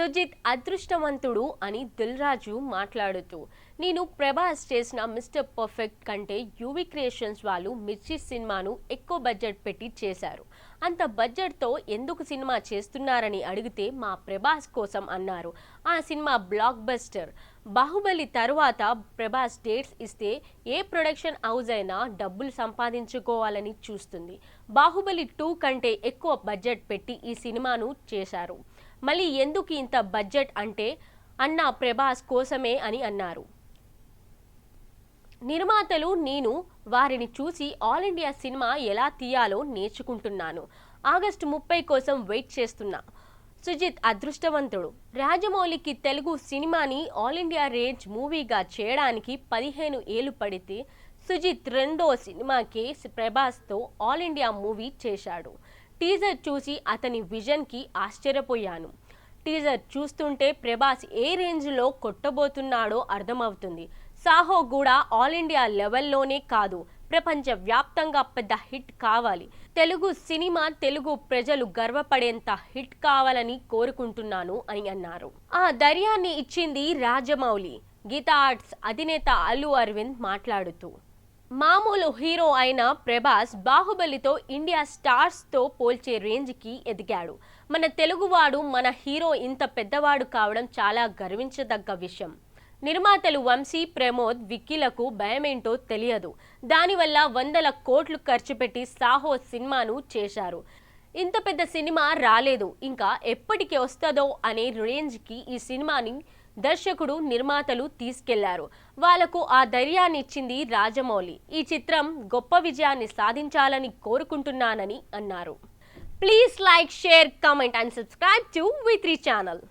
సుజిత్ అదృష్టవంతుడు అని దిల్ రాజు మాట్లాడుతూ, నేను ప్రభాస్ చేసిన మిస్టర్ పర్ఫెక్ట్ కంటే యూవీ క్రియేషన్స్ వాళ్ళు మిర్చి సినిమాను ఎక్కువ బడ్జెట్ పెట్టి చేశారు. అంత బడ్జెట్తో ఎందుకు సినిమా చేస్తున్నారని అడిగితే మా ప్రభాస్ కోసం అన్నారు. ఆ సినిమా బ్లాక్ బస్టర్. బాహుబలి తరువాత ప్రభాస్ డేట్స్ ఇస్తే ఏ ప్రొడక్షన్ హౌస్ అయినా డబ్బులు సంపాదించుకోవాలని చూస్తుంది. బాహుబలి 2 కంటే ఎక్కువ బడ్జెట్ పెట్టి ఈ సినిమాను చేశారు. మళ్ళీ ఎందుకు ఇంత బడ్జెట్ అంటే అన్న ప్రభాస్ కోసమే అని అన్నారు. నిర్మాతలు నేను వారిని చూసి ఆల్ ఇండియా సినిమా ఎలా తీయాలో నేర్చుకుంటున్నాను. ఆగస్టు 30 కోసం వెయిట్ చేస్తున్నా. సుజిత్ అదృష్టవంతుడు. రాజమౌళికి తెలుగు సినిమాని ఆల్ ఇండియా రేంజ్ మూవీగా చేయడానికి 15 ఏళ్లు పడితే సుజిత్ రెండో సినిమాకే ప్రభాస్తో ఆల్ ఇండియా మూవీ చేశాడు. టీజర్ చూసి అతని విజన్కి ఆశ్చర్యపోయాను. టీజర్ చూస్తుంటే ప్రభాస్ ఏ రేంజ్లో కొట్టబోతున్నాడో అర్థమవుతుంది. సాహో కూడా ఆల్ ఇండియా లెవెల్లోనే కాదు, ప్రపంచ వ్యాప్తంగా పెద్ద హిట్ కావాలి. తెలుగు సినిమా తెలుగు ప్రజలు గర్వపడేంత హిట్ కావాలని కోరుకుంటున్నాను అని అన్నారు. ఆ ధైర్యాన్ని ఇచ్చింది రాజమౌళి. గీతా ఆర్ట్స్ అధినేత అల్లు అరవింద్ మాట్లాడుతూ, మామూలు హీరో అయిన ప్రభాస్ బాహుబలితో ఇండియా స్టార్స్తో పోల్చే రేంజ్కి ఎదిగాడు. మన తెలుగువాడు మన హీరో ఇంత పెద్దవాడు కావడం చాలా గర్వించదగ్గ విషయం. నిర్మాతలు వంశీ, ప్రమోద్, విక్కీలకు భయమేంటో తెలియదు. దానివల్ల వందల కోట్లు ఖర్చు పెట్టి సాహో సినిమాను చేశారు. ఇంత పెద్ద సినిమా రాలేదు, ఇంకా ఎప్పటికి వస్తుందో అనే రేంజ్కి ఈ సినిమాని దర్శకుడు, నిర్మాతలు తీసుకెళ్లారు. వాళ్లకు ఆ ధైర్యాన్ని ఇచ్చింది రాజమౌళి. ఈ చిత్రం గొప్ప విజయాన్ని సాధించాలని కోరుకుంటున్నానని అన్నారు. Please like, share, comment and subscribe to V3 channel.